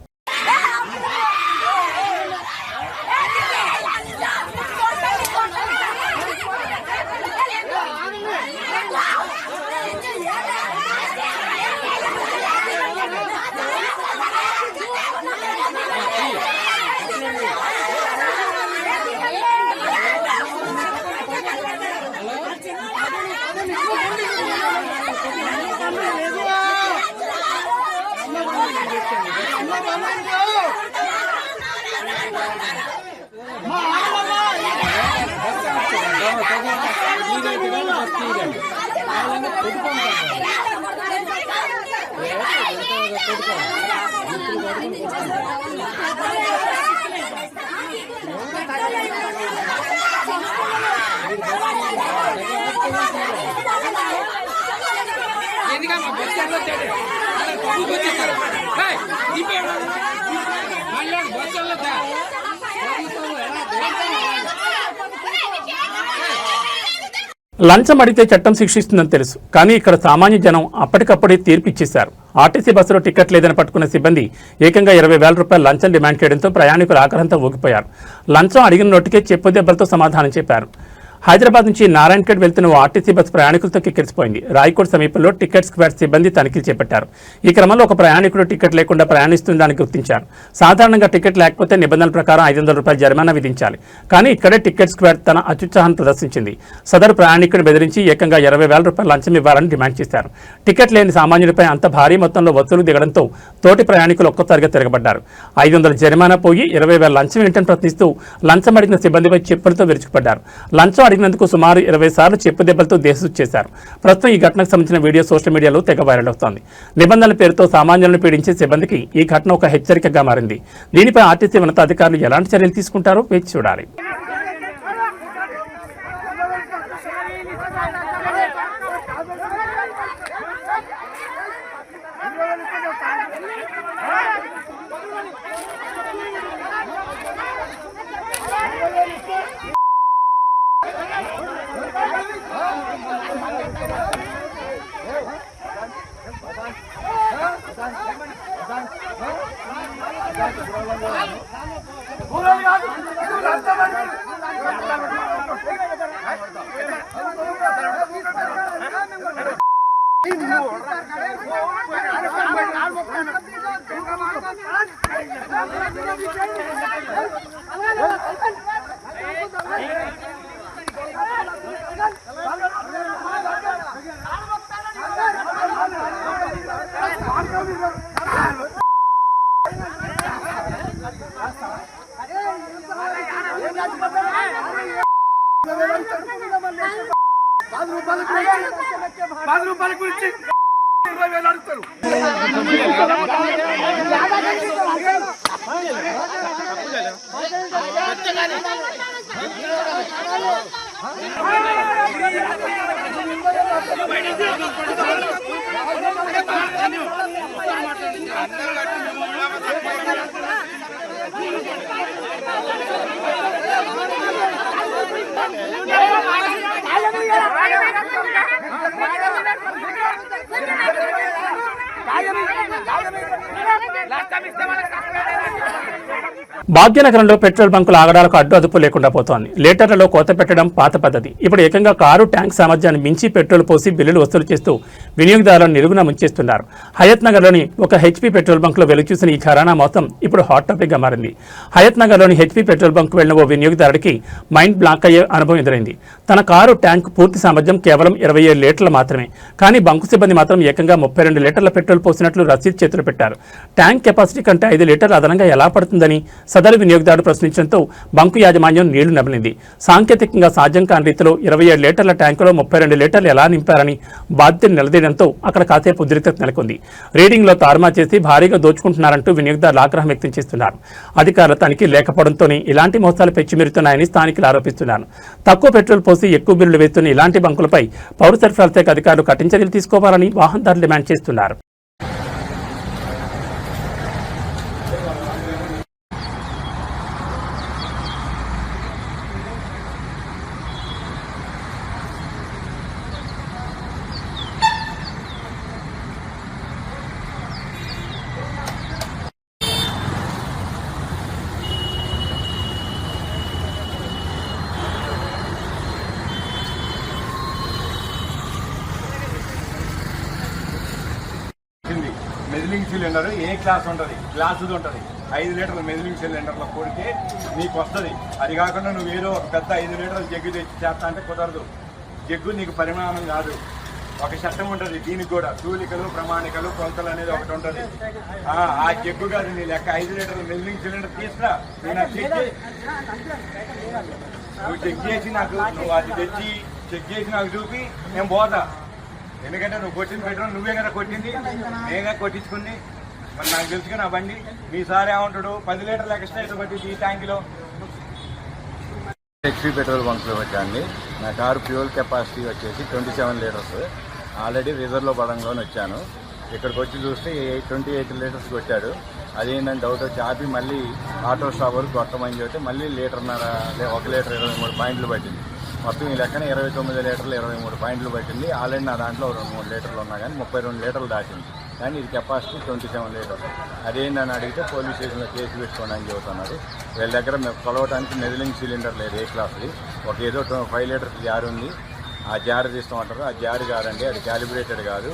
లంచం అడిగితే చట్టం శిక్షిస్తుందని తెలుసు, కానీ ఇక్కడ సామాన్య జనం అప్పటికప్పుడే తీర్పు ఇచ్చేశారు. ఆర్టీసీ బస్సులో టికెట్ లేదని పట్టుకున్న సిబ్బంది ఏకంగా 20,000 రూపాయల లంచం డిమాండ్ చేయడంతో ప్రయాణికులు ఆగ్రహంతో ఊగిపోయారు. లంచం అడిగిన నోటికే చెప్పు దెబ్బలతో సమాధానం చెప్పారు. హైదరాబాద్ నుంచి నారాయణఖేడ్ వెళ్తున్న ఆర్టీసీ బస్సు ప్రయాణికులతో కిక్కిరిసిపోయింది. రాయకోట్ సమీపంలో టికెట్ స్క్వాడ్ సిబ్బంది తనిఖీలు చేపట్టారు. ఈ క్రమంలో ఒక ప్రయాణికుడు టికెట్ లేకుండా ప్రయాణిస్తుండని గుర్తించారు. సాధారణంగా టికెట్ లేకపోతే నిబంధనల ప్రకారం 500 రూపాయల జరిమానా విధించాలి. కానీ ఇక్కడే టికెట్ స్క్వాడ్ తన అత్యుత్సాహాన్ని ప్రదర్శించింది. సదరు ప్రయాణికుడు బెదిరించి ఏకంగా 20,000 రూపాయల లంచం ఇవ్వాలని డిమాండ్ చేశారు. టికెట్ లేని సామాన్యుడిపై అంత భారీ మొత్తంలో వసూలు దిగడంతో తోటి ప్రయాణికులు ఒక్కసారిగా తిరగబడ్డారు. 500 జరిమానా పోయి 20,000 లంచం ఏంటని ప్రశ్నిస్తూ లంచం అడిగిన సిబ్బందిపై చెప్పులతో విరుచుకుపడ్డారు. లంచం అడిగినందుకు సుమారు 20 సార్లు చెప్పు దెబ్బలతో దేశం చేశారు. ప్రస్తుతం ఈ ఘటనకు సంబంధించిన వీడియో సోషల్ మీడియాలో తెగ వైరల్ అవుతోంది. నిబంధనల పేరుతో సామాన్యులను పీడించే సిబ్బందికి ఈ ఘటన ఒక హెచ్చరికగా మారింది. దీనిపై ఆర్టీసీ ఉన్నతాధికారులు ఎలాంటి చర్యలు తీసుకుంటారో వేచి చూడాలి. ₹10 గురించి భాగ్యనగరంలో పెట్రోల్ బంకుల ఆగడాలకు అడ్డు అదుపు లేకుండా పోతోంది. లీటర్లలో కోత పెట్టడం పాత పద్ధతి. ఇప్పుడు ఏకంగా కారు ట్యాంక్ సామర్థ్యాన్ని మించి పెట్రోల్ పోసి బిల్లులు వసూలు చేస్తూ వినియోగదారులను నిలుగున ముంచేస్తున్నారు. హయత్ నగర్లోని ఒక హెచ్పీ పెట్రోల్ బంకులో వెలుగుచూసిన ఈ ఘరానా మొత్తం ఇప్పుడు హాట్ టాపిక్ గా మారింది. హయత్ నగర్లోని హెచ్పీ పెట్రోల్ బంక్ వెళ్లిన ఓ వినియోగదారుడికి మైండ్ బ్లాక్ అయ్యే అనుభవం ఎదురైంది. తన కారు ట్యాంక్ పూర్తి సామర్థ్యం కేవలం 27 లీటర్లు మాత్రమే. కానీ బంకు సిబ్బంది మాత్రం ఏకంగా 32 లీటర్ల పెట్రోల్ పోసినట్లు రసీదు చేతులు పెట్టారు. ట్యాంక్ కెపాసిటీ కంటే 5 లీటర్లు అదనంగా ఎలా పడుతుందని సదరు వినియోగదారుడు ప్రశ్నించడంతో బంకు యాజమాన్యం నీళ్లు నమిలింది. సాంకేతికంగా సాధ్యం కాని రీతిలో 27 లీటర్ల ట్యాంకులో 32 లీటర్లు ఎలా నింపారని బాధ్యతను నిలదీయడంతో అక్కడ కాసేపు ఉద్రిక్తత నెలకొంది. రీడింగ్లో తారుమా చేసి భారీగా దోచుకుంటున్నారంటూ వినియోగదారులు ఆగ్రహం వ్యక్తం చేస్తున్నారు. అధికారుల తనిఖీ లేకపోవడంతోనే ఇలాంటి మోసాలు పెచ్చిమిరుతున్నాయని స్థానికులు ఆరోపిస్తున్నారు. తక్కువ పెట్రోల్ పోసి ఎక్కువ బిల్లులు వేస్తున్న ఇలాంటి బంకులపై పౌర సరఫరాల శాఖ అధికారులు కఠిన చర్యలు తీసుకోవాలని వాహనదారులు డిమాండ్ చేస్తున్నారు. మెజిలింగ్ సిలిండర్ ఏ క్లాస్ ఉంటుంది, గ్లాసుది ఉంటుంది. 5 లీటర్ల మెజిలింగ్ సిలిండర్లో కొడితే నీకు వస్తుంది. అది కాకుండా నువ్వు ఏదో ఒక పెద్ద 5 లీటర్ల జగ్గు తెచ్చి చేస్తా అంటే కుదరదు. జగ్గు నీకు పరిమాణం కాదు, ఒక చట్టం ఉంటుంది. దీనికి కూడా తూలికలు, ప్రమాణికలు, కొలతలు అనేది ఒకటి ఉంటుంది. ఆ జగ్గు కాదు నీ లెక్క. 5 లీటర్ల మెజిలింగ్ సిలిండర్ తీసుకురా, నేను నువ్వు చెక్ చేసి నాకు, నువ్వు అది తెచ్చి చెక్ చేసి నాకు చూపి నేను పోతా. ఎందుకంటే నువ్వు కొట్టింది పెట్రోల్ నువ్వే కదా కొట్టింది, నేనే కొట్టించుకుని. మరి నాకు తెలుసుగా నా బండి. మీ సార్ ఏమంటాడు, 10 లీటర్లు ఎక్స్ట్రా అయితే పట్టింది ఈ ట్యాంకులో. HP petrol బంక్లో వచ్చాండి. నా కారు ఫ్యూయల్ కెపాసిటీ వచ్చేసి 27 లీటర్స్. ఆల్రెడీ రిజర్వ్లో పడంలోనే వచ్చాను. ఇక్కడికి వచ్చి చూస్తే 28 లీటర్స్ కొట్టాడు. అదేంటంటే డౌట్ వచ్చి ఆపి మళ్ళీ ఆటో స్టాప్ వరకు కొట్టమని చెప్తే మళ్ళీ 1 లీటర్ 23 పాయింట్లు పట్టింది. మొత్తం ఈ లెక్కన 29 లీటర్లు 23 పాయింట్లు పట్టింది. ఆల్రెడీ నా దాంట్లో 2-3 లీటర్లు ఉన్నా కానీ 32 లీటర్లు దాటింది. కానీ ఇది కెపాసిటీ 27 లీటర్స్. అదేంటని అడిగితే పోలీస్ స్టేషన్లో కేసు పెట్టుకోండి అని చెబుతున్నారు. వీళ్ళ దగ్గర మేము కొలవడానికి మెజిలింగ్ సిలిండర్ లేదు, ఏ క్లాస్ది. ఒక ఏదో 5 లీటర్స్ జార్ ఉంది, ఆ జార్ తీస్తామంటారు. ఆ జార్ కాదండి, అది క్యాలిబ్రేటెడ్ కాదు.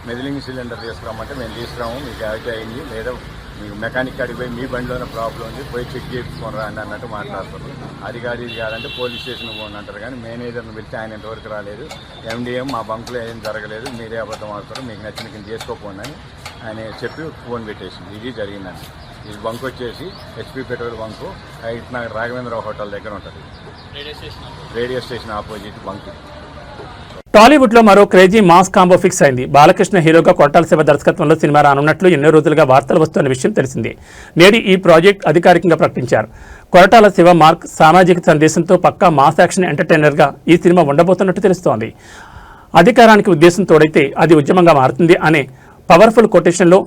మెజిలింగ్ సిలిండర్ తీసుకురామంటే మేము తీసుకురాము, మీకు యాక్ట్ అయింది, లేదా మీకు మెకానిక్ కాడికి పోయి మీ బండిలోనే ప్రాబ్లం ఉంది, పోయి చెక్ చేయించుకొని రండి అన్నట్టు మాట్లాడతారు. అది కాదు ఇది కాదంటే పోలీస్ స్టేషన్కి పోండి అంటారు. కానీ మేనేజర్ని పిలిచి ఆయన ఇంతవరకు రాలేదు. ఎండిఎం మా బంకులో ఏం జరగలేదు, మీరే అబద్ధం ఆడుతారు, మీకు నచ్చిన కింద చేసుకోపోండి అని ఆయన చెప్పి ఫోన్ పెట్టేసింది. ఇది జరిగిందండి. ఈ బంక్ వచ్చేసి HP petrol bunk height Nagar Raghavendra hotel దగ్గర ఉంటుంది. Radio station opposite bunk. Tollywood లో మరో క్రేజీ మాస్ కాంబో ఫిక్స్ అయింది. బాలకృష్ణ హీరోగా కొట్టాల శివ దర్శకత్వంలో సినిమా రానున్నట్లు ఎన్నో రోజులుగా వార్తలు వస్తున్న విషయం తెలిసిందే. నేడు ఈ ప్రాజెక్ట్ అధికారికంగా ప్రకటించారు. కొరటాల శివ మార్క్ సామాజిక సందేశంతో పక్కా మాస్ యాక్షన్ ఎంటర్టైనర్ గా ఈ సినిమా ఉండబోతున్నట్టు తెలుస్తోంది. అధికారానికి ఉద్దేశం తోడైతే అది ఉద్యమంగా మారుతుంది అనే పవర్ఫుల్ కొటేషన్లో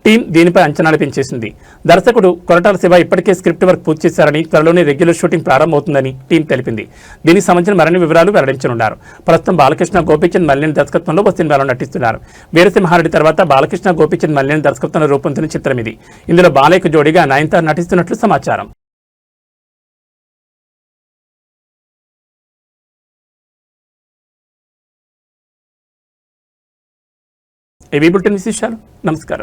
టీం దీనిపై అంచనాలు పెంచేసింది. దర్శకుడు కొరటాల శివ ఇప్పటికే స్క్రిప్ట్ వర్క్ పూర్తి చేశారని, త్వరలోనే రెగ్యులర్ షూటింగ్ ప్రారంభమవుతుందని టీం తెలిపింది. దీనికి సంబంధించిన మరిన్ని వివరాలు వెల్లడించనున్నారు. ప్రస్తుతం బాలకృష్ణ, గోపీచంద్ మల్లేని దర్శకత్వంలో ఓ సినిమాలో నటిస్తున్నారు. వీరసింహారెడ్డి తర్వాత బాలకృష్ణ, గోపీచంద్ మల్లేని దర్శకత్వంలో రూపొందిన చిత్రం ఇది. ఇందులో బాలయ్యకు జోడీగా నయనతార నటిస్తున్నట్లు సమాచారం. ఏబీ బులెటిన్ విశేషాలు. నమస్కారం.